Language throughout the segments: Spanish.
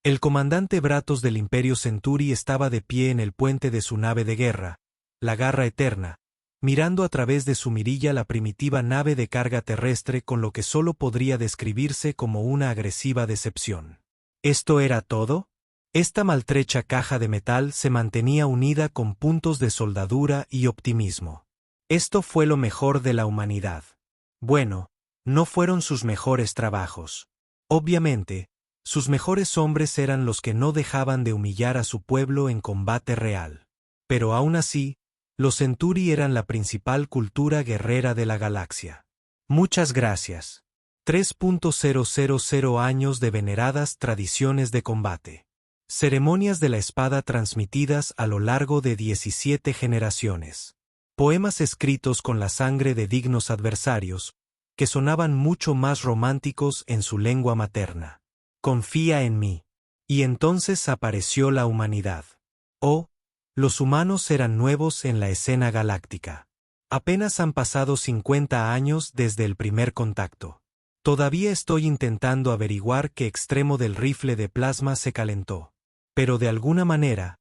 El comandante Bratos del Imperio Centuri estaba de pie en el puente de su nave de guerra, la Garra Eterna, mirando a través de su mirilla la primitiva nave de carga terrestre con lo que solo podría describirse como una agresiva decepción. ¿Esto era todo? Esta maltrecha caja de metal se mantenía unida con puntos de soldadura y optimismo. Esto fue lo mejor de la humanidad. Bueno, no fueron sus mejores trabajos. Obviamente, sus mejores hombres eran los que no dejaban de humillar a su pueblo en combate real. Pero aún así, los Centuri eran la principal cultura guerrera de la galaxia. Muchas gracias. 3.000 años de veneradas tradiciones de combate. Ceremonias de la espada transmitidas a lo largo de 17 generaciones. Poemas escritos con la sangre de dignos adversarios, que sonaban mucho más románticos en su lengua materna. Confía en mí. Y entonces apareció la humanidad. Oh, los humanos eran nuevos en la escena galáctica. Apenas han pasado 50 años desde el primer contacto. Todavía estoy intentando averiguar qué extremo del rifle de plasma se calentó. Pero de alguna manera,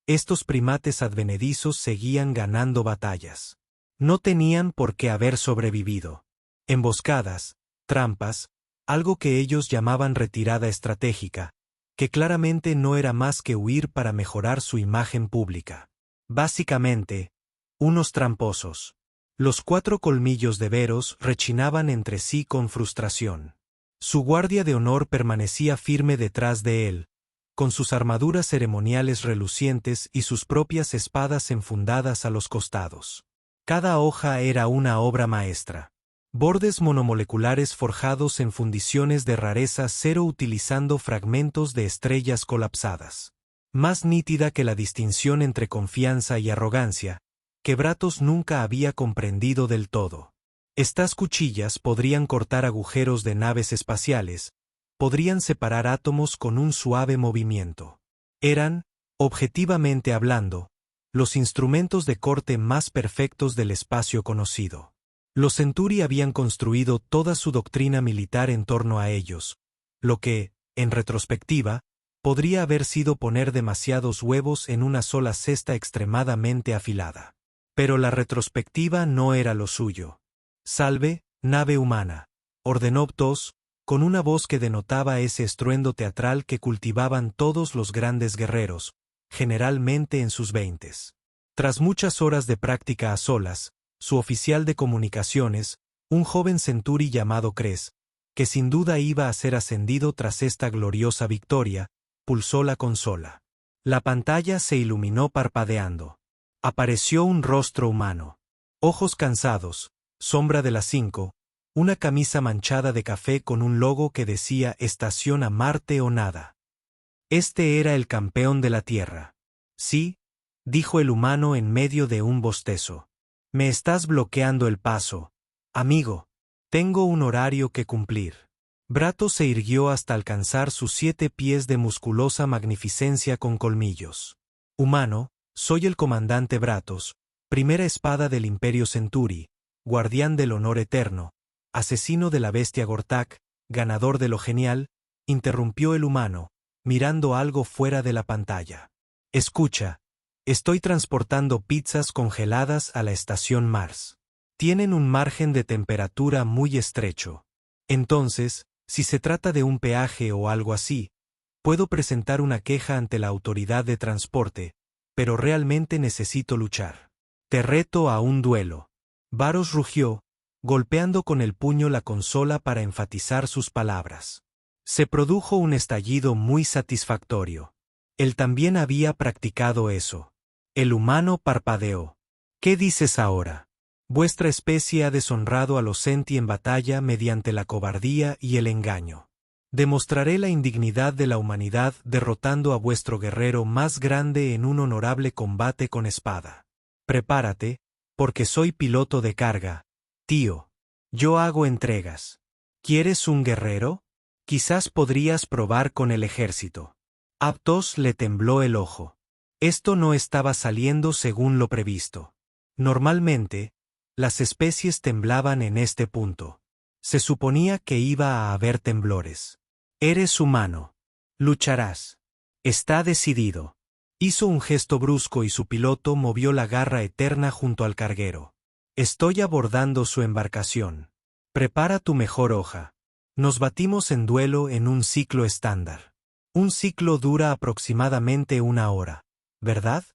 estos primates advenedizos seguían ganando batallas. No tenían por qué haber sobrevivido. Emboscadas, trampas, algo que ellos llamaban retirada estratégica, que claramente no era más que huir para mejorar su imagen pública. Básicamente, unos tramposos. Los 4 colmillos de Veros rechinaban entre sí con frustración. Su guardia de honor permanecía firme detrás de él, con sus armaduras ceremoniales relucientes y sus propias espadas enfundadas a los costados. Cada hoja era una obra maestra. Bordes monomoleculares forjados en fundiciones de rareza cero utilizando fragmentos de estrellas colapsadas. Más nítida que la distinción entre confianza y arrogancia, que Bratos nunca había comprendido del todo. Estas cuchillas podrían cortar agujeros de naves espaciales, podrían separar átomos con un suave movimiento. Eran, objetivamente hablando, los instrumentos de corte más perfectos del espacio conocido. Los Centuri habían construido toda su doctrina militar en torno a ellos, lo que, en retrospectiva, podría haber sido poner demasiados huevos en una sola cesta extremadamente afilada. Pero la retrospectiva no era lo suyo. «Salve, nave humana», ordenó Ptos, con una voz que denotaba ese estruendo teatral que cultivaban todos los grandes guerreros, generalmente en sus 20s. Tras muchas horas de práctica a solas, su oficial de comunicaciones, un joven centuri llamado Cres, que sin duda iba a ser ascendido tras esta gloriosa victoria, pulsó la consola. La pantalla se iluminó parpadeando. Apareció un rostro humano. Ojos cansados, sombra de las 5, una camisa manchada de café con un logo que decía Estación a Marte o nada. Este era el campeón de la Tierra. Sí, dijo el humano en medio de un bostezo. Me estás bloqueando el paso, amigo. Tengo un horario que cumplir. Bratos se irguió hasta alcanzar sus 7 pies de musculosa magnificencia con colmillos. Humano, soy el comandante Bratos, primera espada del Imperio Centuri, guardián del honor eterno, asesino de la bestia Gortak, ganador de lo genial, interrumpió el humano, mirando algo fuera de la pantalla. Escucha. Estoy transportando pizzas congeladas a la estación Mars. Tienen un margen de temperatura muy estrecho. Entonces, si se trata de un peaje o algo así, puedo presentar una queja ante la autoridad de transporte, pero realmente necesito luchar. Te reto a un duelo. Varos rugió, golpeando con el puño la consola para enfatizar sus palabras. Se produjo un estallido muy satisfactorio. Él también había practicado eso. El humano parpadeó. ¿Qué dices ahora? Vuestra especie ha deshonrado a los Senti en batalla mediante la cobardía y el engaño. Demostraré la indignidad de la humanidad derrotando a vuestro guerrero más grande en un honorable combate con espada. Prepárate, porque soy piloto de carga, tío. Yo hago entregas. ¿Quieres un guerrero? Quizás podrías probar con el ejército. A Ptos le tembló el ojo. Esto no estaba saliendo según lo previsto. Normalmente, las especies temblaban en este punto. Se suponía que iba a haber temblores. Eres humano. Lucharás. Está decidido. Hizo un gesto brusco y su piloto movió la garra eterna junto al carguero. Estoy abordando su embarcación. Prepara tu mejor hoja. Nos batimos en duelo en un ciclo estándar. Un ciclo dura aproximadamente 1 hora, ¿verdad?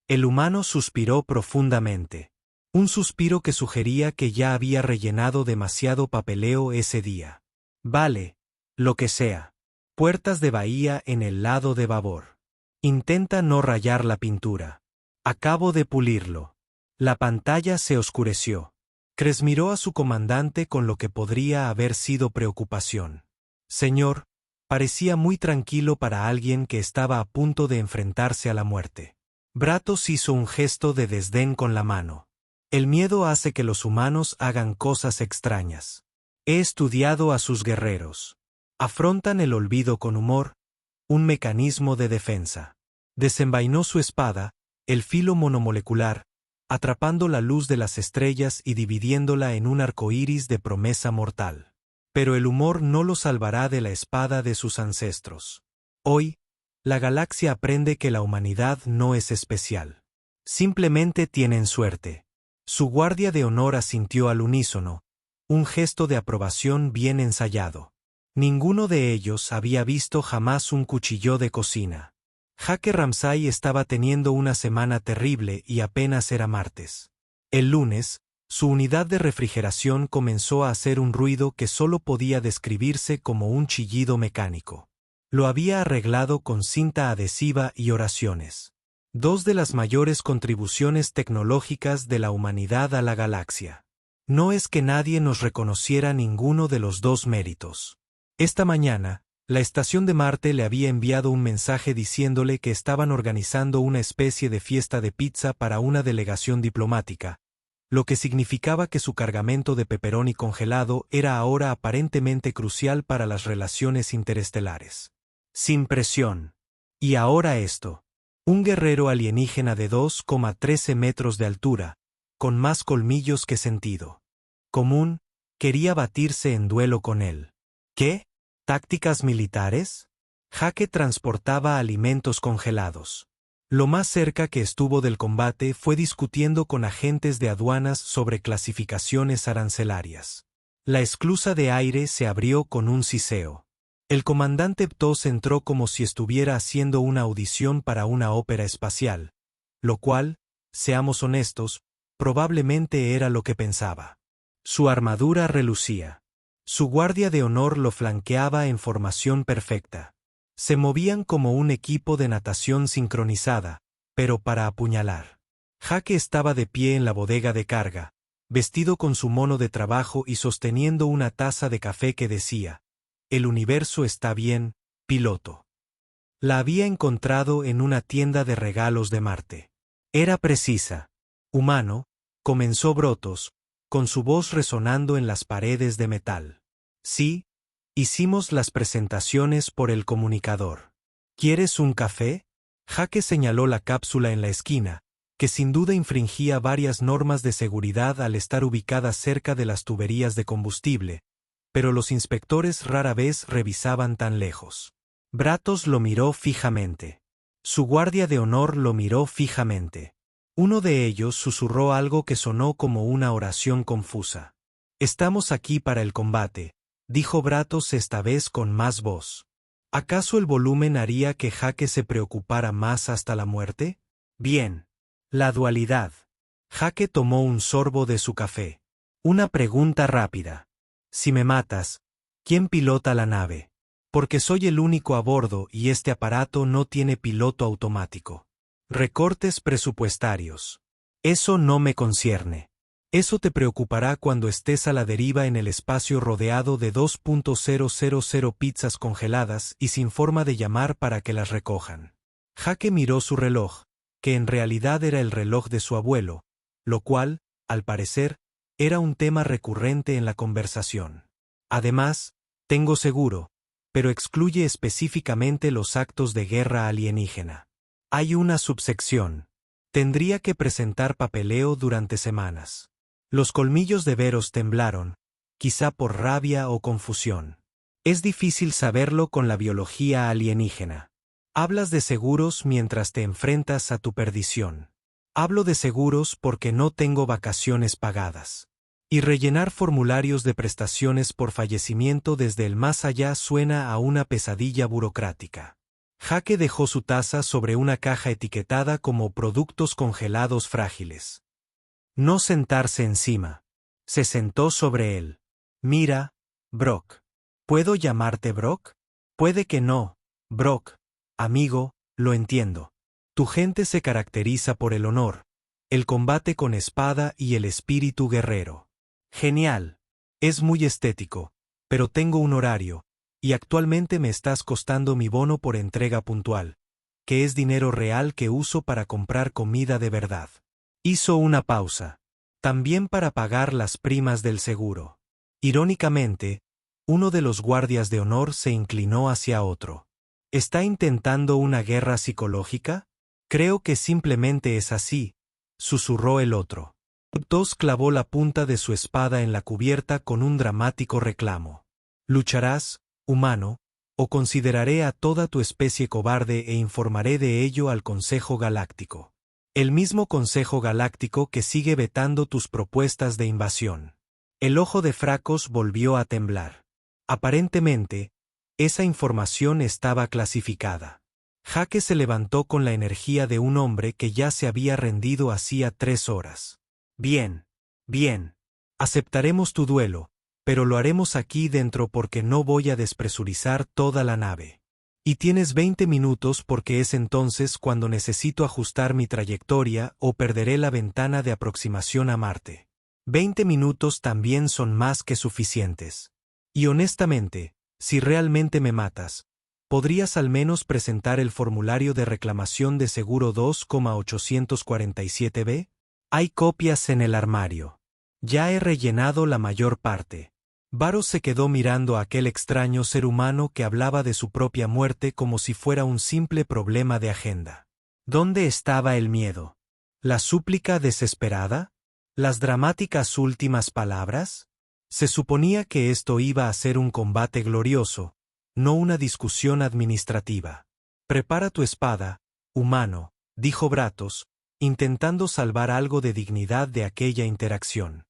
El humano suspiró profundamente. Un suspiro que sugería que ya había rellenado demasiado papeleo ese día. Vale, lo que sea. Puertas de bahía en el lado de babor. Intenta no rayar la pintura. Acabo de pulirlo. La pantalla se oscureció. Cres miró a su comandante con lo que podría haber sido preocupación. Señor, parecía muy tranquilo para alguien que estaba a punto de enfrentarse a la muerte. Bratos hizo un gesto de desdén con la mano. El miedo hace que los humanos hagan cosas extrañas. He estudiado a sus guerreros. Afrontan el olvido con humor, un mecanismo de defensa. Desenvainó su espada, el filo monomolecular, atrapando la luz de las estrellas y dividiéndola en un arco iris de promesa mortal. Pero el humor no lo salvará de la espada de sus ancestros. Hoy, la galaxia aprende que la humanidad no es especial. Simplemente tienen suerte. Su guardia de honor asintió al unísono, un gesto de aprobación bien ensayado. Ninguno de ellos había visto jamás un cuchillo de cocina. Jaque Ramsay estaba teniendo una semana terrible y apenas era martes. El lunes, su unidad de refrigeración comenzó a hacer un ruido que solo podía describirse como un chillido mecánico. Lo había arreglado con cinta adhesiva y oraciones. Dos de las mayores contribuciones tecnológicas de la humanidad a la galaxia. No es que nadie nos reconociera ninguno de los dos méritos. Esta mañana, la estación de Marte le había enviado un mensaje diciéndole que estaban organizando una especie de fiesta de pizza para una delegación diplomática, lo que significaba que su cargamento de pepperoni congelado era ahora aparentemente crucial para las relaciones interestelares. Sin presión. Y ahora esto. Un guerrero alienígena de 2,13 metros de altura, con más colmillos que sentido común, quería batirse en duelo con él. ¿Qué? ¿Tácticas militares? Jaque transportaba alimentos congelados. Lo más cerca que estuvo del combate fue discutiendo con agentes de aduanas sobre clasificaciones arancelarias. La esclusa de aire se abrió con un siseo. El comandante Ptos entró como si estuviera haciendo una audición para una ópera espacial, lo cual, seamos honestos, probablemente era lo que pensaba. Su armadura relucía. Su guardia de honor lo flanqueaba en formación perfecta. Se movían como un equipo de natación sincronizada, pero para apuñalar. Jaque estaba de pie en la bodega de carga, vestido con su mono de trabajo y sosteniendo una taza de café que decía: «El universo está bien, piloto». La había encontrado en una tienda de regalos de Marte. Era precisa. Humano, comenzó Brotos, con su voz resonando en las paredes de metal. Sí, hicimos las presentaciones por el comunicador. ¿Quieres un café? Jaque señaló la cápsula en la esquina, que sin duda infringía varias normas de seguridad al estar ubicada cerca de las tuberías de combustible, pero los inspectores rara vez revisaban tan lejos. Bratos lo miró fijamente. Su guardia de honor lo miró fijamente. Uno de ellos susurró algo que sonó como una oración confusa. «Estamos aquí para el combate», dijo Bratos esta vez con más voz. ¿Acaso el volumen haría que Jaque se preocupara más hasta la muerte? Bien. La dualidad. Jaque tomó un sorbo de su café. Una pregunta rápida. Si me matas, ¿quién pilota la nave? Porque soy el único a bordo y este aparato no tiene piloto automático. Recortes presupuestarios. Eso no me concierne. Eso te preocupará cuando estés a la deriva en el espacio rodeado de 2.000 pizzas congeladas y sin forma de llamar para que las recojan. Jaque miró su reloj, que en realidad era el reloj de su abuelo, lo cual, al parecer, era un tema recurrente en la conversación. Además, tengo seguro, pero excluye específicamente los actos de guerra alienígena. Hay una subsección. Tendría que presentar papeleo durante semanas. Los colmillos de Veros temblaron, quizá por rabia o confusión. Es difícil saberlo con la biología alienígena. Hablas de seguros mientras te enfrentas a tu perdición. Hablo de seguros porque no tengo vacaciones pagadas. Y rellenar formularios de prestaciones por fallecimiento desde el más allá suena a una pesadilla burocrática. Jake dejó su taza sobre una caja etiquetada como productos congelados frágiles. No sentarse encima. Se sentó sobre él. Mira, Brock. ¿Puedo llamarte Brock? Puede que no, Brock. Amigo, lo entiendo. Tu gente se caracteriza por el honor, el combate con espada y el espíritu guerrero. Genial. Es muy estético, pero tengo un horario, y actualmente me estás costando mi bono por entrega puntual, que es dinero real que uso para comprar comida de verdad. Hizo una pausa. También para pagar las primas del seguro. Irónicamente, uno de los guardias de honor se inclinó hacia otro. ¿Está intentando una guerra psicológica? Creo que simplemente es así, susurró el otro. Tos clavó la punta de su espada en la cubierta con un dramático reclamo. ¿Lucharás, humano, o consideraré a toda tu especie cobarde e informaré de ello al Consejo Galáctico? El mismo Consejo Galáctico que sigue vetando tus propuestas de invasión. El ojo de Fracos volvió a temblar. Aparentemente, esa información estaba clasificada. Jake se levantó con la energía de un hombre que ya se había rendido hacía 3 horas. Bien, bien. Aceptaremos tu duelo, pero lo haremos aquí dentro porque no voy a despresurizar toda la nave. Y tienes 20 minutos porque es entonces cuando necesito ajustar mi trayectoria o perderé la ventana de aproximación a Marte. 20 minutos también son más que suficientes. Y honestamente, si realmente me matas, ¿podrías al menos presentar el formulario de reclamación de seguro 2,847b? Hay copias en el armario. Ya he rellenado la mayor parte. Varus se quedó mirando a aquel extraño ser humano que hablaba de su propia muerte como si fuera un simple problema de agenda. ¿Dónde estaba el miedo? ¿La súplica desesperada? ¿Las dramáticas últimas palabras? Se suponía que esto iba a ser un combate glorioso, no una discusión administrativa. Prepara tu espada, humano, dijo Bratos, intentando salvar algo de dignidad de aquella interacción.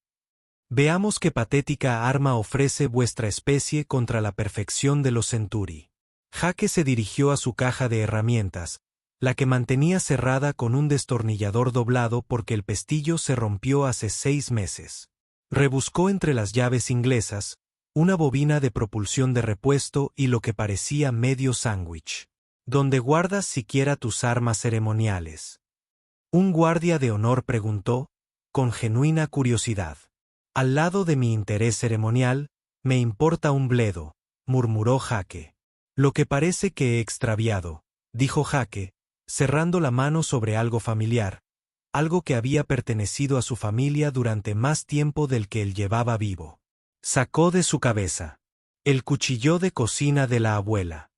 Veamos qué patética arma ofrece vuestra especie contra la perfección de los Centuri. Jake se dirigió a su caja de herramientas, la que mantenía cerrada con un destornillador doblado porque el pestillo se rompió hace 6 meses. Rebuscó entre las llaves inglesas, una bobina de propulsión de repuesto y lo que parecía medio sándwich. ¿Dónde guardas siquiera tus armas ceremoniales? Un guardia de honor preguntó, con genuina curiosidad. Al lado de mi interés ceremonial, me importa un bledo, murmuró Jake. Lo que parece que he extraviado, dijo Jake, cerrando la mano sobre algo familiar, algo que había pertenecido a su familia durante más tiempo del que él llevaba vivo. Sacó de su cabeza el cuchillo de cocina de la abuela.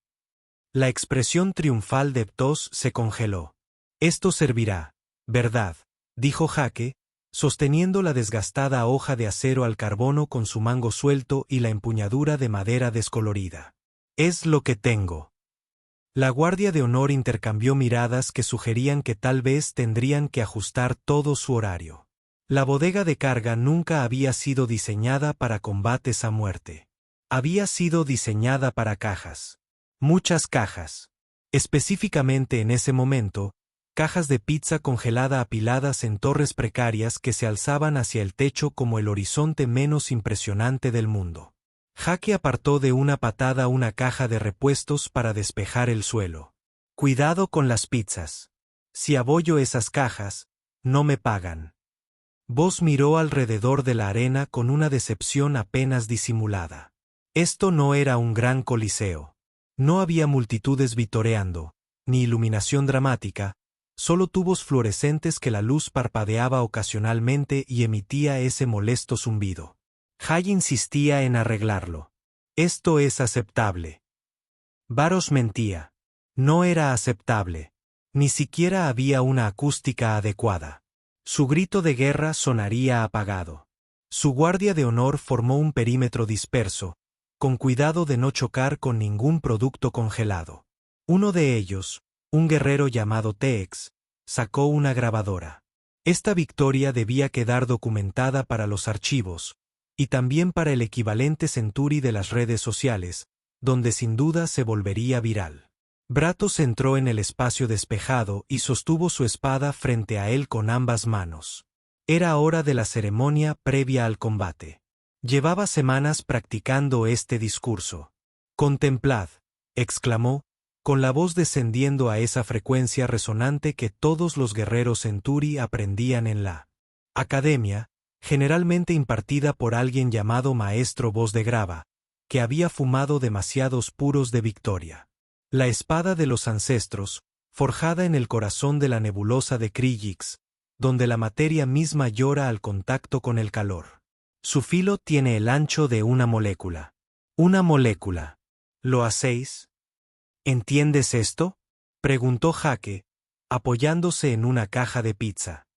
La expresión triunfal de Ptos se congeló. Esto servirá, ¿verdad?, dijo Jake, sosteniendo la desgastada hoja de acero al carbono con su mango suelto y la empuñadura de madera descolorida. Es lo que tengo. La guardia de honor intercambió miradas que sugerían que tal vez tendrían que ajustar todo su horario. La bodega de carga nunca había sido diseñada para combates a muerte. Había sido diseñada para cajas. Muchas cajas. Específicamente en ese momento, cajas de pizza congelada apiladas en torres precarias que se alzaban hacia el techo como el horizonte menos impresionante del mundo. Jake apartó de una patada una caja de repuestos para despejar el suelo. Cuidado con las pizzas. Si abollo esas cajas, no me pagan. Vos miró alrededor de la arena con una decepción apenas disimulada. Esto no era un gran coliseo. No había multitudes vitoreando, ni iluminación dramática, solo tubos fluorescentes que la luz parpadeaba ocasionalmente y emitía ese molesto zumbido. Jay insistía en arreglarlo. Esto es aceptable. Varus mentía. No era aceptable. Ni siquiera había una acústica adecuada. Su grito de guerra sonaría apagado. Su guardia de honor formó un perímetro disperso, con cuidado de no chocar con ningún producto congelado. Uno de ellos, un guerrero llamado Tex, sacó una grabadora. Esta victoria debía quedar documentada para los archivos, y también para el equivalente Centuri de las redes sociales, donde sin duda se volvería viral. Bratos entró en el espacio despejado y sostuvo su espada frente a él con ambas manos. Era hora de la ceremonia previa al combate. Llevaba semanas practicando este discurso. «Contemplad», exclamó, con la voz descendiendo a esa frecuencia resonante que todos los guerreros Centuri aprendían en la academia, generalmente impartida por alguien llamado Maestro Voz de Grava, que había fumado demasiados puros de victoria. La espada de los ancestros, forjada en el corazón de la nebulosa de Krigix, donde la materia misma llora al contacto con el calor. Su filo tiene el ancho de una molécula. Una molécula. ¿Lo hacéis? ¿Entiendes esto?, preguntó Jake, apoyándose en una caja de pizza.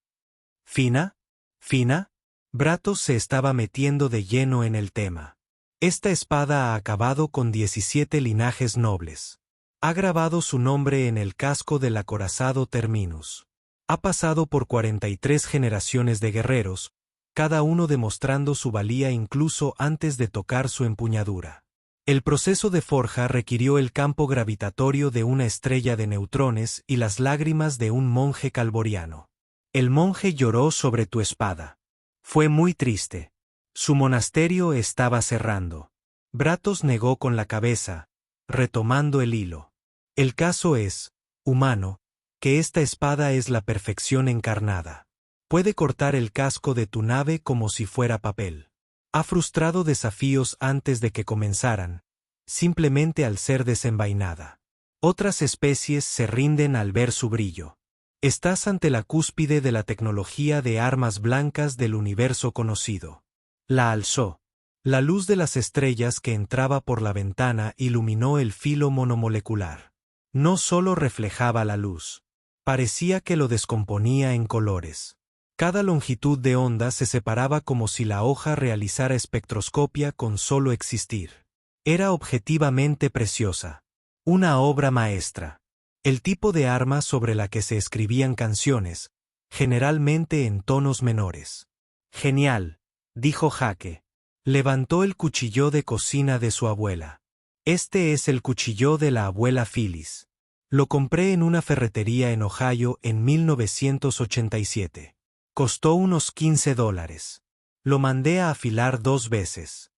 ¿Fina? ¿Fina? Bratos se estaba metiendo de lleno en el tema. Esta espada ha acabado con 17 linajes nobles. Ha grabado su nombre en el casco del acorazado Terminus. Ha pasado por 43 generaciones de guerreros, cada uno demostrando su valía incluso antes de tocar su empuñadura. El proceso de forja requirió el campo gravitatorio de una estrella de neutrones y las lágrimas de un monje calvoriano. El monje lloró sobre tu espada. Fue muy triste. Su monasterio estaba cerrando. Bratos negó con la cabeza, retomando el hilo. El caso es, humano, que esta espada es la perfección encarnada. Puede cortar el casco de tu nave como si fuera papel. Ha frustrado desafíos antes de que comenzaran, simplemente al ser desenvainada. Otras especies se rinden al ver su brillo. Estás ante la cúspide de la tecnología de armas blancas del universo conocido. La alzó. La luz de las estrellas que entraba por la ventana iluminó el filo monomolecular. No solo reflejaba la luz. Parecía que lo descomponía en colores. Cada longitud de onda se separaba como si la hoja realizara espectroscopia con solo existir. Era objetivamente preciosa. Una obra maestra. El tipo de arma sobre la que se escribían canciones, generalmente en tonos menores. Genial, dijo Jake. Levantó el cuchillo de cocina de su abuela. Este es el cuchillo de la abuela Phyllis. Lo compré en una ferretería en Ohio en 1987. Costó unos $15. Lo mandé a afilar 2 veces.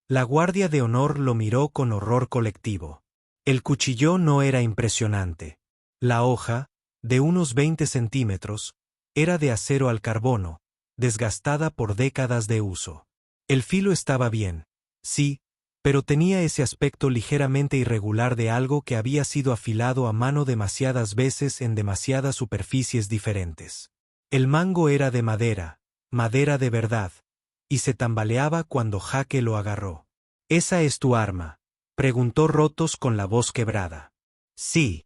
La guardia de honor lo miró con horror colectivo. El cuchillo no era impresionante. La hoja, de unos 20 centímetros, era de acero al carbono, desgastada por décadas de uso. El filo estaba bien, sí, pero tenía ese aspecto ligeramente irregular de algo que había sido afilado a mano demasiadas veces en demasiadas superficies diferentes. El mango era de madera, madera de verdad, y se tambaleaba cuando Jake lo agarró. ¿Esa es tu arma?, preguntó Rotos con la voz quebrada. Sí.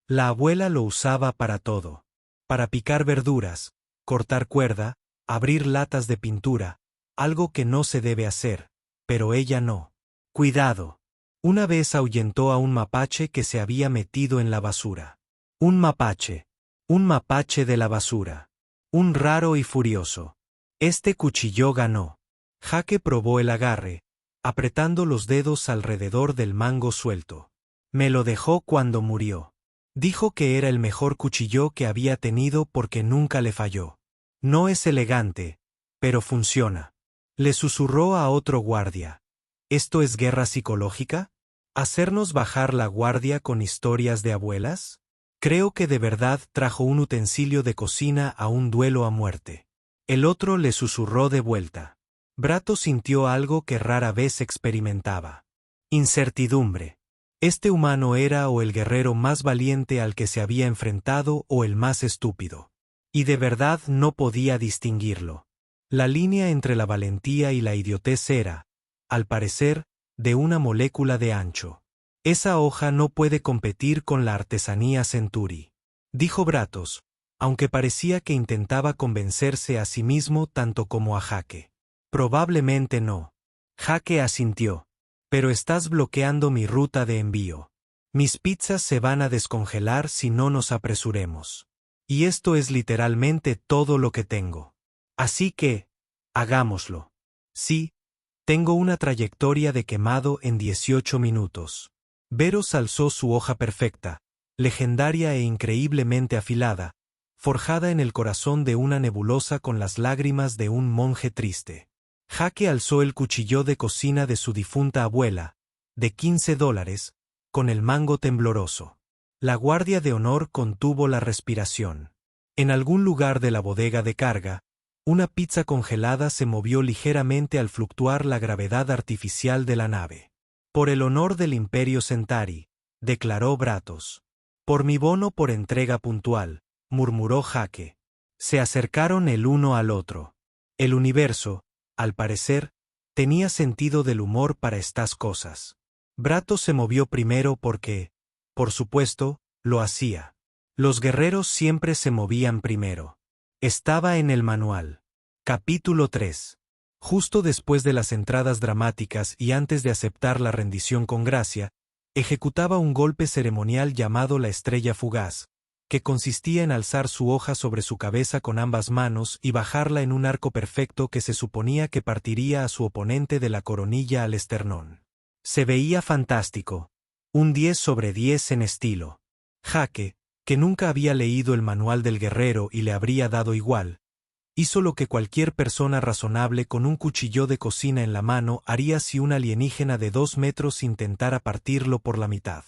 La abuela lo usaba para todo. Para picar verduras, cortar cuerda, abrir latas de pintura, algo que no se debe hacer, pero ella no. Cuidado. Una vez ahuyentó a un mapache que se había metido en la basura. Un mapache de la basura. Un raro y furioso. Este cuchillo ganó. Jake probó el agarre, apretando los dedos alrededor del mango suelto. Me lo dejó cuando murió. Dijo que era el mejor cuchillo que había tenido porque nunca le falló. No es elegante, pero funciona. Le susurró a otro guardia. ¿Esto es guerra psicológica? ¿Hacernos bajar la guardia con historias de abuelas? Creo que de verdad trajo un utensilio de cocina a un duelo a muerte. El otro le susurró de vuelta. Brato sintió algo que rara vez experimentaba. Incertidumbre. Este humano era o el guerrero más valiente al que se había enfrentado o el más estúpido. Y de verdad no podía distinguirlo. La línea entre la valentía y la idiotez era, al parecer, de una molécula de ancho. Esa hoja no puede competir con la artesanía Centuri, dijo Bratos, aunque parecía que intentaba convencerse a sí mismo tanto como a Jake. Probablemente no. Jake asintió. Pero estás bloqueando mi ruta de envío. Mis pizzas se van a descongelar si no nos apresuremos. Y esto es literalmente todo lo que tengo. Así que, hagámoslo. Sí, tengo una trayectoria de quemado en 18 minutos. Veros alzó su hoja perfecta, legendaria e increíblemente afilada, forjada en el corazón de una nebulosa con las lágrimas de un monje triste. Jake alzó el cuchillo de cocina de su difunta abuela, de $15, con el mango tembloroso. La guardia de honor contuvo la respiración. En algún lugar de la bodega de carga, una pizza congelada se movió ligeramente al fluctuar la gravedad artificial de la nave. Por el honor del Imperio Centauri, declaró Bratos. Por mi bono por entrega puntual, murmuró Jake. Se acercaron el uno al otro. El universo, al parecer, tenía sentido del humor para estas cosas. Bratos se movió primero porque, por supuesto, lo hacía. Los guerreros siempre se movían primero. Estaba en el manual. Capítulo 3. Justo después de las entradas dramáticas y antes de aceptar la rendición con gracia, ejecutaba un golpe ceremonial llamado la estrella fugaz, que consistía en alzar su hoja sobre su cabeza con ambas manos y bajarla en un arco perfecto que se suponía que partiría a su oponente de la coronilla al esternón. Se veía fantástico. Un 10 sobre 10 en estilo. Jake, que nunca había leído el manual del guerrero y le habría dado igual, hizo lo que cualquier persona razonable con un cuchillo de cocina en la mano haría si un alienígena de 2 metros intentara partirlo por la mitad.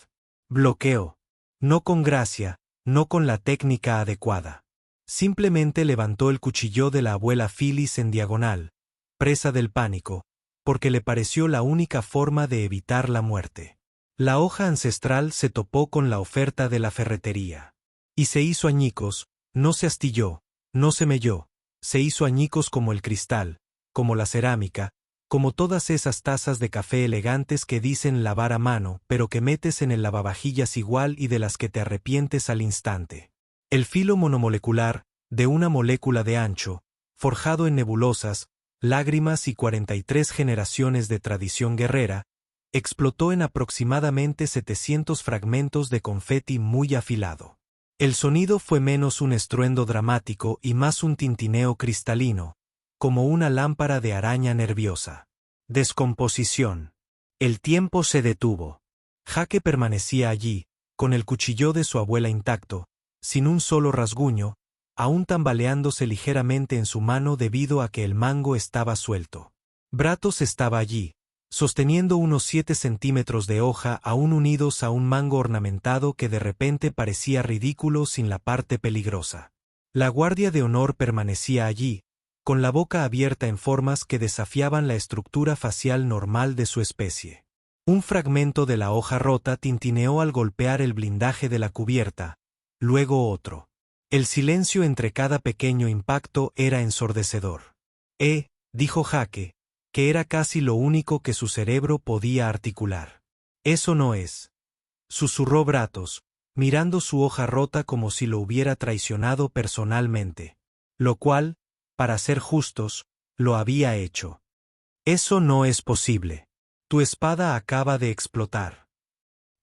Bloqueó. No con gracia, no con la técnica adecuada. Simplemente levantó el cuchillo de la abuela Phyllis en diagonal, presa del pánico, porque le pareció la única forma de evitar la muerte. La hoja ancestral se topó con la oferta de la ferretería. Y se hizo añicos, no se astilló, no se melló, se hizo añicos como el cristal, como la cerámica, como todas esas tazas de café elegantes que dicen lavar a mano, pero que metes en el lavavajillas igual y de las que te arrepientes al instante. El filo monomolecular, de una molécula de ancho, forjado en nebulosas, lágrimas y 43 generaciones de tradición guerrera, explotó en aproximadamente 700 fragmentos de confeti muy afilado. El sonido fue menos un estruendo dramático y más un tintineo cristalino, como una lámpara de araña nerviosa. Descomposición. El tiempo se detuvo. Jake permanecía allí, con el cuchillo de su abuela intacto, sin un solo rasguño, aún tambaleándose ligeramente en su mano debido a que el mango estaba suelto. Bratos estaba allí, sosteniendo unos 7 centímetros de hoja aún unidos a un mango ornamentado que de repente parecía ridículo sin la parte peligrosa. La guardia de honor permanecía allí, con la boca abierta en formas que desafiaban la estructura facial normal de su especie. Un fragmento de la hoja rota tintineó al golpear el blindaje de la cubierta, luego otro. El silencio entre cada pequeño impacto era ensordecedor. Dijo Jake, que era casi lo único que su cerebro podía articular. Eso no es. Susurró Bratos, mirando su hoja rota como si lo hubiera traicionado personalmente. Lo cual, para ser justos, lo había hecho. Eso no es posible. Tu espada acaba de explotar.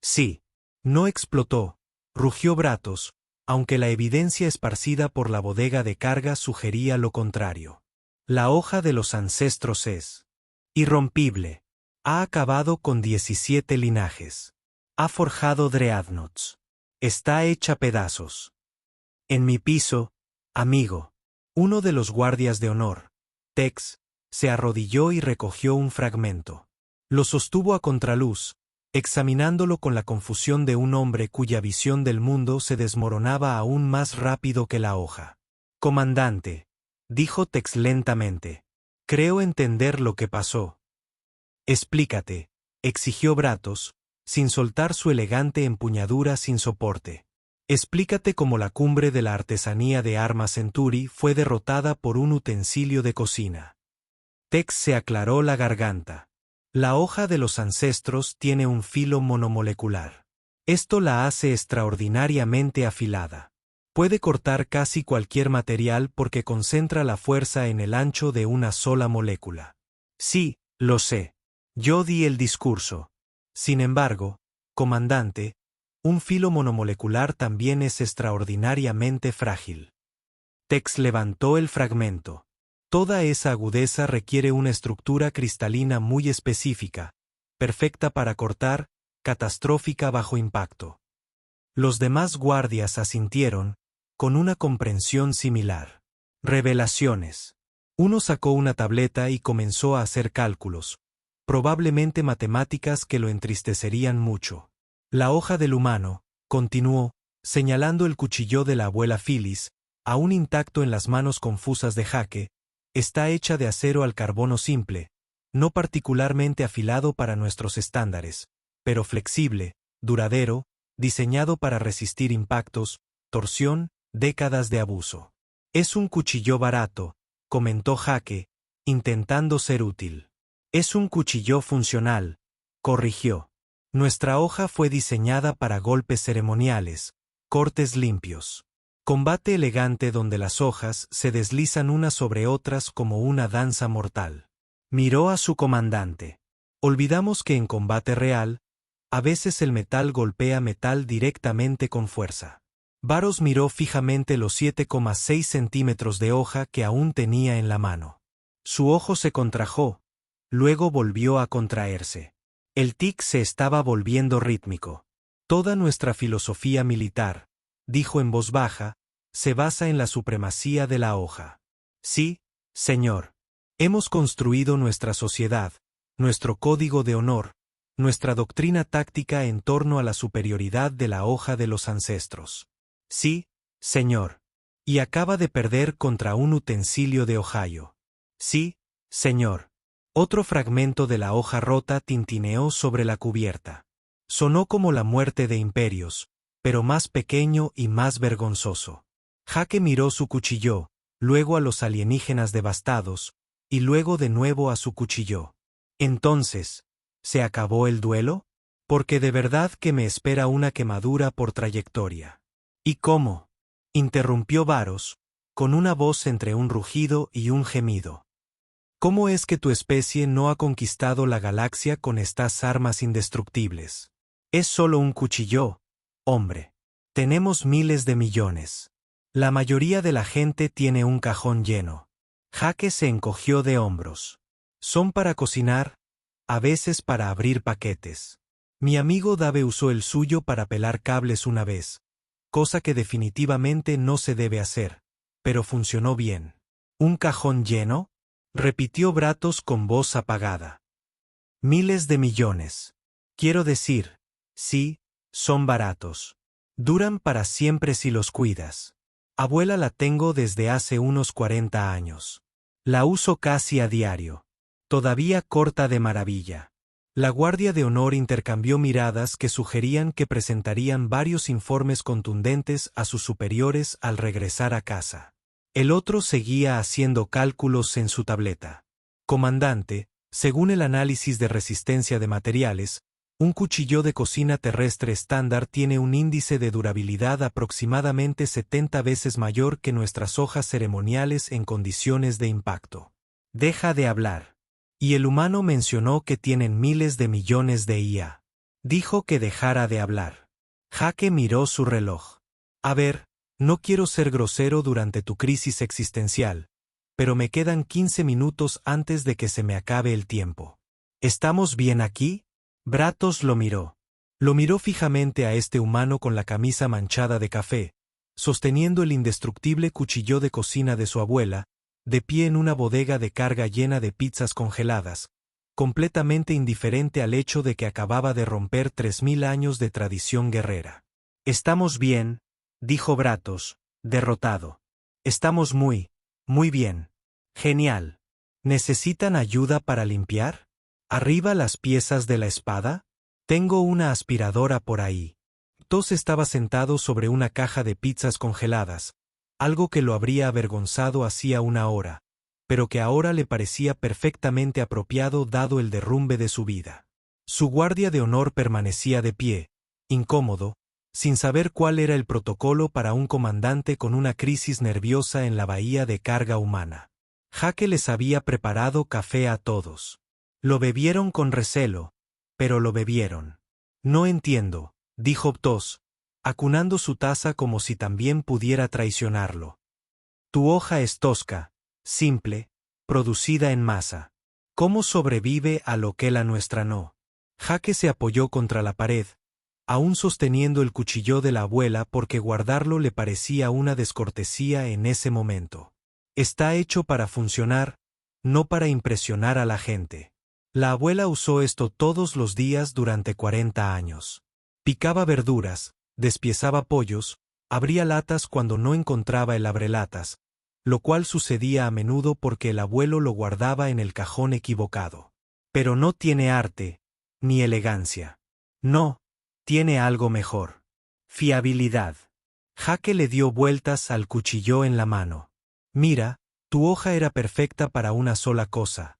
Sí. No explotó, rugió Bratos, aunque la evidencia esparcida por la bodega de carga sugería lo contrario. La hoja de los ancestros es irrompible. Ha acabado con 17 linajes. Ha forjado dreadnoughts. Está hecha pedazos. En mi piso, amigo. Uno de los guardias de honor, Tex, se arrodilló y recogió un fragmento. Lo sostuvo a contraluz, examinándolo con la confusión de un hombre cuya visión del mundo se desmoronaba aún más rápido que la hoja. Comandante, dijo Tex lentamente, creo entender lo que pasó. Explícate, exigió Bratos, sin soltar su elegante empuñadura sin soporte. Explícate cómo la cumbre de la artesanía de armas Centauri fue derrotada por un utensilio de cocina. Tex se aclaró la garganta. La hoja de los ancestros tiene un filo monomolecular. Esto la hace extraordinariamente afilada. Puede cortar casi cualquier material porque concentra la fuerza en el ancho de una sola molécula. Sí, lo sé. Yo di el discurso. Sin embargo, comandante, un filo monomolecular también es extraordinariamente frágil. Tex levantó el fragmento. Toda esa agudeza requiere una estructura cristalina muy específica, perfecta para cortar, catastrófica bajo impacto. Los demás guardias asintieron, con una comprensión similar. Revelaciones. Uno sacó una tableta y comenzó a hacer cálculos, probablemente matemáticas que lo entristecerían mucho. La hoja del humano, continuó, señalando el cuchillo de la abuela Phyllis, aún intacto en las manos confusas de Jake, está hecha de acero al carbono simple, no particularmente afilado para nuestros estándares, pero flexible, duradero, diseñado para resistir impactos, torsión, décadas de abuso. Es un cuchillo barato, comentó Jake, intentando ser útil. Es un cuchillo funcional, corrigió. Nuestra hoja fue diseñada para golpes ceremoniales, cortes limpios. Combate elegante donde las hojas se deslizan unas sobre otras como una danza mortal. Miró a su comandante. Olvidamos que en combate real, a veces el metal golpea metal directamente con fuerza. Varos miró fijamente los 7,6 centímetros de hoja que aún tenía en la mano. Su ojo se contrajo, luego volvió a contraerse. El tic se estaba volviendo rítmico. Toda nuestra filosofía militar, dijo en voz baja, se basa en la supremacía de la hoja. Sí, señor. Hemos construido nuestra sociedad, nuestro código de honor, nuestra doctrina táctica en torno a la superioridad de la hoja de los ancestros. Sí, señor. Y acaba de perder contra un utensilio de Ohio. Sí, señor. Otro fragmento de la hoja rota tintineó sobre la cubierta. Sonó como la muerte de imperios, pero más pequeño y más vergonzoso. Jake miró su cuchillo, luego a los alienígenas devastados, y luego de nuevo a su cuchillo. Entonces, ¿se acabó el duelo? Porque de verdad que me espera una quemadura por trayectoria. ¿Y cómo? Interrumpió Varos, con una voz entre un rugido y un gemido. ¿Cómo es que tu especie no ha conquistado la galaxia con estas armas indestructibles? Es solo un cuchillo, hombre. Tenemos miles de millones. La mayoría de la gente tiene un cajón lleno. Jake se encogió de hombros. Son para cocinar, a veces para abrir paquetes. Mi amigo Dave usó el suyo para pelar cables una vez, cosa que definitivamente no se debe hacer, pero funcionó bien. ¿Un cajón lleno? Repitió Bratos con voz apagada. Miles de millones. Quiero decir, sí, son baratos. Duran para siempre si los cuidas. Abuela, la tengo desde hace unos 40 años. La uso casi a diario. Todavía corta de maravilla. La Guardia de Honor intercambió miradas que sugerían que presentarían varios informes contundentes a sus superiores al regresar a casa. El otro seguía haciendo cálculos en su tableta. Comandante, según el análisis de resistencia de materiales, un cuchillo de cocina terrestre estándar tiene un índice de durabilidad aproximadamente 70 veces mayor que nuestras hojas ceremoniales en condiciones de impacto. Deja de hablar. Y el humano mencionó que tienen miles de millones de IA. Dijo que dejara de hablar. Jake miró su reloj. A ver, no quiero ser grosero durante tu crisis existencial, pero me quedan 15 minutos antes de que se me acabe el tiempo. ¿Estamos bien aquí? Bratos lo miró. Lo miró fijamente a este humano con la camisa manchada de café, sosteniendo el indestructible cuchillo de cocina de su abuela, de pie en una bodega de carga llena de pizzas congeladas, completamente indiferente al hecho de que acababa de romper 3000 años de tradición guerrera. Estamos bien, dijo Bratos, derrotado. Estamos muy bien. Genial. ¿Necesitan ayuda para limpiar? ¿Arriba las piezas de la espada? Tengo una aspiradora por ahí. Tos estaba sentado sobre una caja de pizzas congeladas, algo que lo habría avergonzado hacía una hora, pero que ahora le parecía perfectamente apropiado dado el derrumbe de su vida. Su guardia de honor permanecía de pie, incómodo, sin saber cuál era el protocolo para un comandante con una crisis nerviosa en la bahía de carga humana. Jake les había preparado café a todos. Lo bebieron con recelo, pero lo bebieron. No entiendo, dijo Ptos, acunando su taza como si también pudiera traicionarlo. Tu hoja es tosca, simple, producida en masa. ¿Cómo sobrevive a lo que la nuestra no? Jake se apoyó contra la pared, aún sosteniendo el cuchillo de la abuela porque guardarlo le parecía una descortesía en ese momento. Está hecho para funcionar, no para impresionar a la gente. La abuela usó esto todos los días durante 40 años. Picaba verduras, despiezaba pollos, abría latas cuando no encontraba el abrelatas, lo cual sucedía a menudo porque el abuelo lo guardaba en el cajón equivocado. Pero no tiene arte, ni elegancia. No, tiene algo mejor. Fiabilidad. Jake le dio vueltas al cuchillo en la mano. Mira, tu hoja era perfecta para una sola cosa.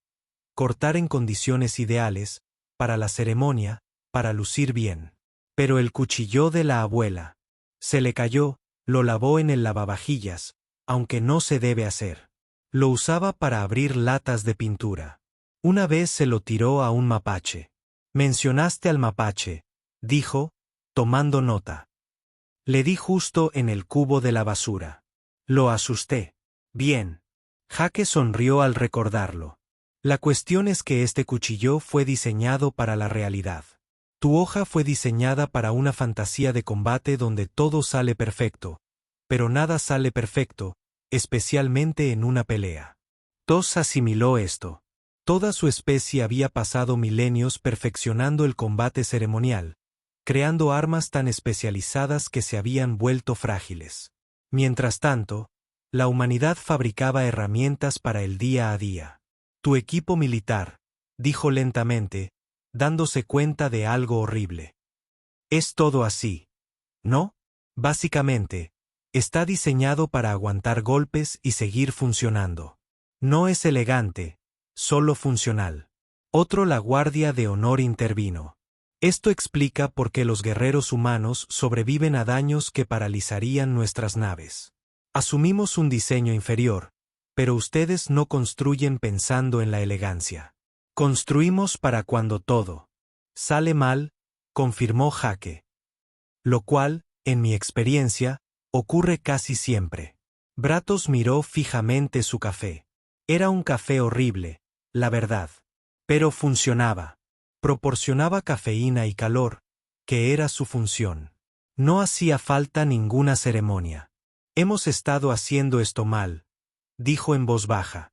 Cortar en condiciones ideales, para la ceremonia, para lucir bien. Pero el cuchillo de la abuela. Se le cayó, lo lavó en el lavavajillas, aunque no se debe hacer. Lo usaba para abrir latas de pintura. Una vez se lo tiró a un mapache. Mencionaste al mapache, dijo, tomando nota. Le di justo en el cubo de la basura. Lo asusté. Bien. Jake sonrió al recordarlo. La cuestión es que este cuchillo fue diseñado para la realidad. Tu hoja fue diseñada para una fantasía de combate donde todo sale perfecto, pero nada sale perfecto, especialmente en una pelea. Tos asimiló esto. Toda su especie había pasado milenios perfeccionando el combate ceremonial, creando armas tan especializadas que se habían vuelto frágiles. Mientras tanto, la humanidad fabricaba herramientas para el día a día. Tu equipo militar, dijo lentamente, dándose cuenta de algo horrible. Es todo así, ¿no? Básicamente, está diseñado para aguantar golpes y seguir funcionando. No es elegante, solo funcional. Otro la Guardia de Honor intervino. Esto explica por qué los guerreros humanos sobreviven a daños que paralizarían nuestras naves. Asumimos un diseño inferior, pero ustedes no construyen pensando en la elegancia. Construimos para cuando todo sale mal, confirmó Jake. Lo cual, en mi experiencia, ocurre casi siempre. Bratos miró fijamente su café. Era un café horrible, la verdad. Pero funcionaba. Proporcionaba cafeína y calor, que era su función. No hacía falta ninguna ceremonia. Hemos estado haciendo esto mal, dijo en voz baja.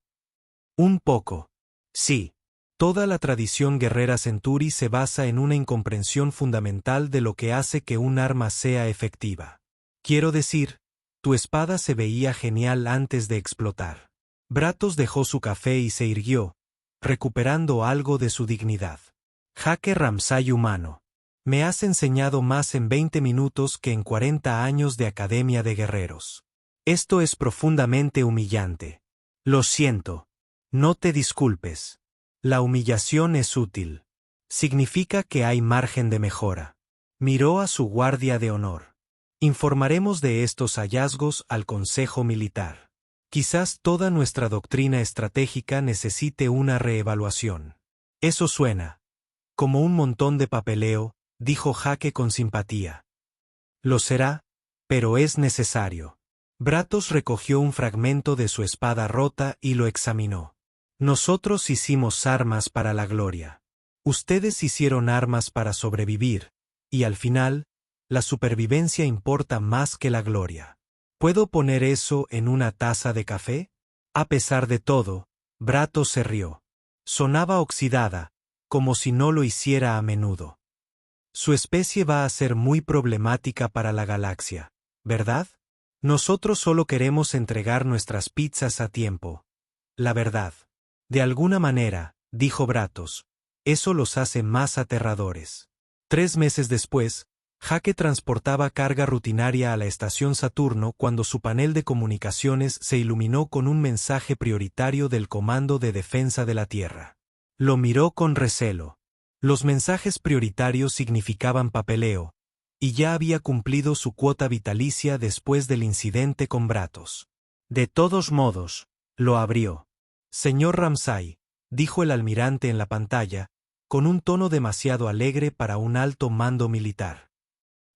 Un poco. Sí. Toda la tradición guerrera Centauri se basa en una incomprensión fundamental de lo que hace que un arma sea efectiva. Quiero decir, tu espada se veía genial antes de explotar. Bratos dejó su café y se irguió, recuperando algo de su dignidad. Jake Ramsay humano. Me has enseñado más en 20 minutos que en 40 años de Academia de Guerreros. Esto es profundamente humillante. Lo siento. No te disculpes. La humillación es útil. Significa que hay margen de mejora. Miró a su guardia de honor. Informaremos de estos hallazgos al Consejo Militar. Quizás toda nuestra doctrina estratégica necesite una reevaluación. Eso suena como un montón de papeleo, dijo Jake con simpatía. Lo será, pero es necesario. Bratos recogió un fragmento de su espada rota y lo examinó. Nosotros hicimos armas para la gloria. Ustedes hicieron armas para sobrevivir, y al final, la supervivencia importa más que la gloria. ¿Puedo poner eso en una taza de café? A pesar de todo, Bratos se rió. Sonaba oxidada, como si no lo hiciera a menudo. Su especie va a ser muy problemática para la galaxia, ¿verdad? Nosotros solo queremos entregar nuestras pizzas a tiempo. La verdad. De alguna manera, dijo Bratos, eso los hace más aterradores. 3 meses después, Jake transportaba carga rutinaria a la estación Saturno cuando su panel de comunicaciones se iluminó con un mensaje prioritario del Comando de Defensa de la Tierra. Lo miró con recelo. Los mensajes prioritarios significaban papeleo, y ya había cumplido su cuota vitalicia después del incidente con Bratos. De todos modos, lo abrió. Señor Ramsay, dijo el almirante en la pantalla, con un tono demasiado alegre para un alto mando militar.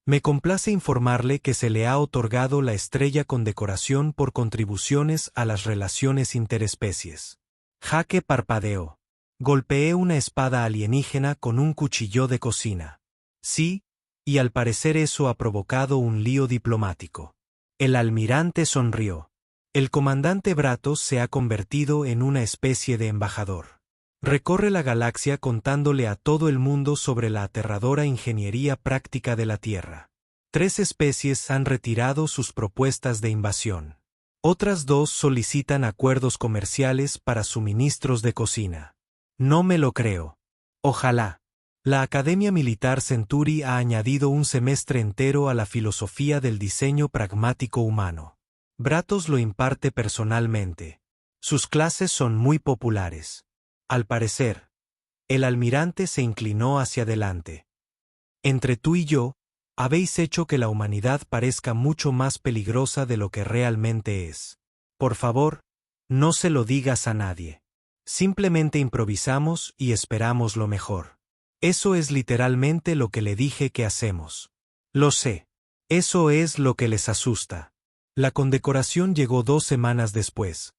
Me complace informarle que se le ha otorgado la estrella condecoración por contribuciones a las relaciones interespecies. Jake parpadeó. Golpeé una espada alienígena con un cuchillo de cocina. Sí, y al parecer eso ha provocado un lío diplomático. El almirante sonrió. El comandante Bratos se ha convertido en una especie de embajador. Recorre la galaxia contándole a todo el mundo sobre la aterradora ingeniería práctica de la Tierra. 3 especies han retirado sus propuestas de invasión. Otras 2 solicitan acuerdos comerciales para suministros de cocina. No me lo creo. Ojalá. La Academia Militar Centuri ha añadido un semestre entero a la filosofía del diseño pragmático humano. Bratos lo imparte personalmente. Sus clases son muy populares. Al parecer, el almirante se inclinó hacia adelante. Entre tú y yo, habéis hecho que la humanidad parezca mucho más peligrosa de lo que realmente es. Por favor, no se lo digas a nadie. Simplemente improvisamos y esperamos lo mejor. Eso es literalmente lo que le dije que hacemos. Lo sé. Eso es lo que les asusta. La condecoración llegó 2 semanas después.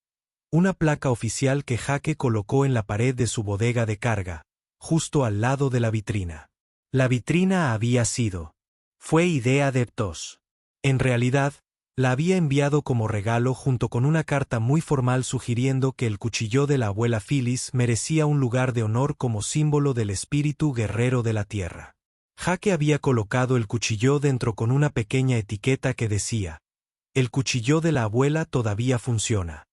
Una placa oficial que Jake colocó en la pared de su bodega de carga, justo al lado de la vitrina. La vitrina había sido. Fue idea de Ptos. En realidad, la había enviado como regalo junto con una carta muy formal sugiriendo que el cuchillo de la abuela Phyllis merecía un lugar de honor como símbolo del espíritu guerrero de la tierra. Jake había colocado el cuchillo dentro con una pequeña etiqueta que decía: "El cuchillo de la abuela todavía funciona".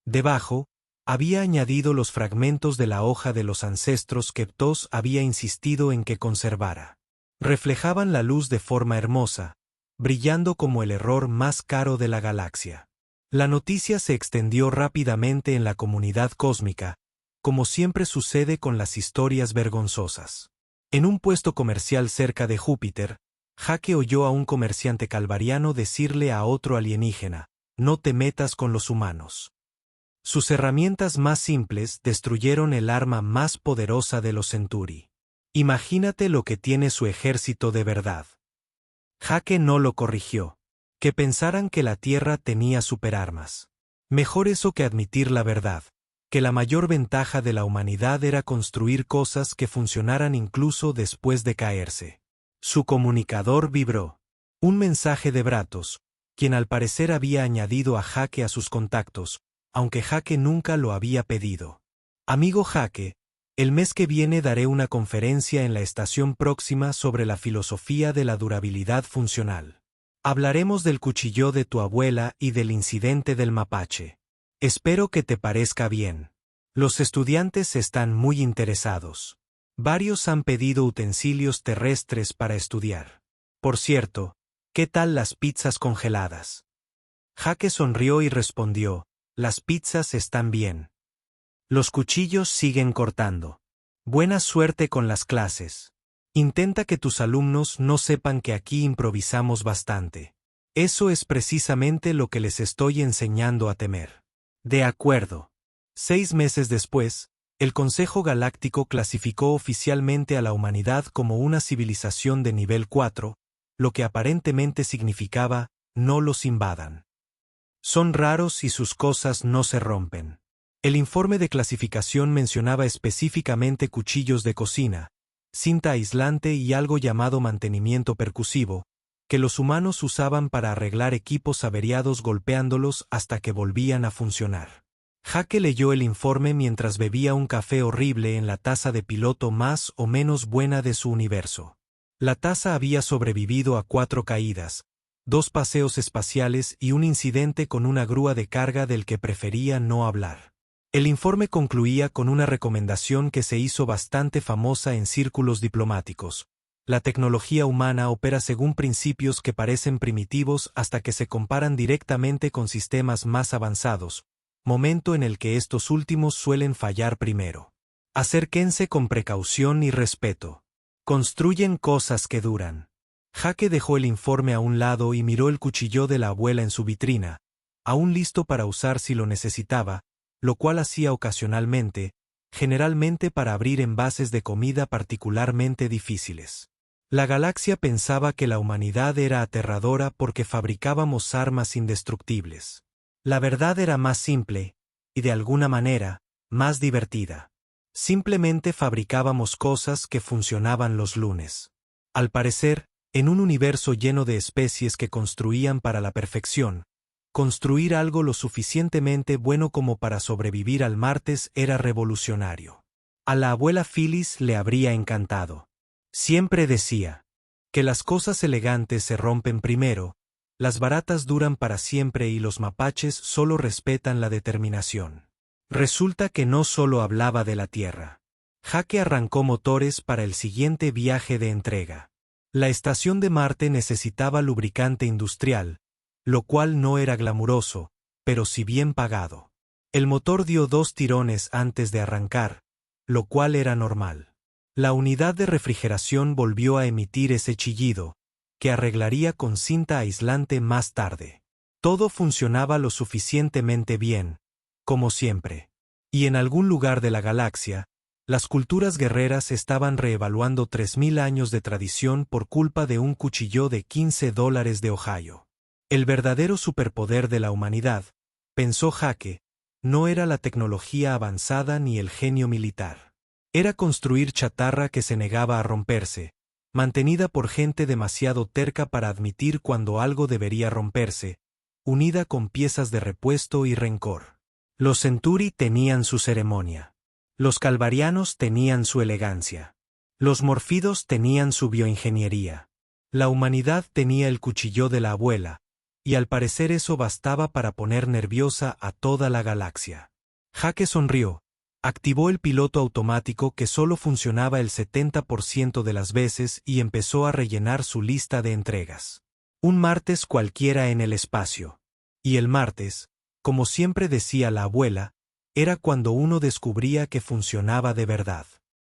Debajo, había añadido los fragmentos de la hoja de los ancestros que Ptos había insistido en que conservara. Reflejaban la luz de forma hermosa, brillando como el error más caro de la galaxia. La noticia se extendió rápidamente en la comunidad cósmica, como siempre sucede con las historias vergonzosas. En un puesto comercial cerca de Júpiter, Jake oyó a un comerciante calvariano decirle a otro alienígena: "No te metas con los humanos". Sus herramientas más simples destruyeron el arma más poderosa de los Centuri. Imagínate lo que tiene su ejército de verdad. Jake no lo corrigió. Que pensaran que la Tierra tenía superarmas. Mejor eso que admitir la verdad, que la mayor ventaja de la humanidad era construir cosas que funcionaran incluso después de caerse. Su comunicador vibró. Un mensaje de Bratos, quien al parecer había añadido a Jake a sus contactos, aunque Jake nunca lo había pedido. Amigo Jake, el mes que viene daré una conferencia en la estación próxima sobre la filosofía de la durabilidad funcional. Hablaremos del cuchillo de tu abuela y del incidente del mapache. Espero que te parezca bien. Los estudiantes están muy interesados. Varios han pedido utensilios terrestres para estudiar. Por cierto, ¿qué tal las pizzas congeladas? Jake sonrió y respondió: "Las pizzas están bien. Los cuchillos siguen cortando. Buena suerte con las clases. Intenta que tus alumnos no sepan que aquí improvisamos bastante. Eso es precisamente lo que les estoy enseñando a temer". De acuerdo. 6 meses después, el Consejo Galáctico clasificó oficialmente a la humanidad como una civilización de nivel 4, lo que aparentemente significaba: no los invadan. Son raros y sus cosas no se rompen. El informe de clasificación mencionaba específicamente cuchillos de cocina, cinta aislante y algo llamado mantenimiento percusivo, que los humanos usaban para arreglar equipos averiados golpeándolos hasta que volvían a funcionar. Jake leyó el informe mientras bebía un café horrible en la taza de piloto más o menos buena de su universo. La taza había sobrevivido a 4 caídas, 2 paseos espaciales y un incidente con una grúa de carga del que prefería no hablar. El informe concluía con una recomendación que se hizo bastante famosa en círculos diplomáticos. La tecnología humana opera según principios que parecen primitivos hasta que se comparan directamente con sistemas más avanzados, momento en el que estos últimos suelen fallar primero. Acérquense con precaución y respeto. Construyen cosas que duran. Jake dejó el informe a un lado y miró el cuchillo de la abuela en su vitrina, aún listo para usar si lo necesitaba, lo cual hacía ocasionalmente, generalmente para abrir envases de comida particularmente difíciles. La galaxia pensaba que la humanidad era aterradora porque fabricábamos armas indestructibles. La verdad era más simple, y de alguna manera, más divertida. Simplemente fabricábamos cosas que funcionaban los lunes. Al parecer, en un universo lleno de especies que construían para la perfección, construir algo lo suficientemente bueno como para sobrevivir al martes era revolucionario. A la abuela Phyllis le habría encantado. Siempre decía que las cosas elegantes se rompen primero, las baratas duran para siempre y los mapaches solo respetan la determinación. Resulta que no solo hablaba de la Tierra. Jake arrancó motores para el siguiente viaje de entrega. La estación de Marte necesitaba lubricante industrial, lo cual no era glamuroso, pero sí bien pagado. El motor dio 2 tirones antes de arrancar, lo cual era normal. La unidad de refrigeración volvió a emitir ese chillido, que arreglaría con cinta aislante más tarde. Todo funcionaba lo suficientemente bien, como siempre. Y en algún lugar de la galaxia, las culturas guerreras estaban reevaluando 3000 años de tradición por culpa de un cuchillo de $15 de Ohio. El verdadero superpoder de la humanidad, pensó Jake, no era la tecnología avanzada ni el genio militar. Era construir chatarra que se negaba a romperse, mantenida por gente demasiado terca para admitir cuando algo debería romperse, unida con piezas de repuesto y rencor. Los Centauri tenían su ceremonia. Los calvarianos tenían su elegancia. Los morfidos tenían su bioingeniería. La humanidad tenía el cuchillo de la abuela, y al parecer eso bastaba para poner nerviosa a toda la galaxia. Jake sonrió, activó el piloto automático que solo funcionaba el 70% de las veces y empezó a rellenar su lista de entregas. Un martes cualquiera en el espacio. Y el martes, como siempre decía la abuela, era cuando uno descubría que funcionaba de verdad.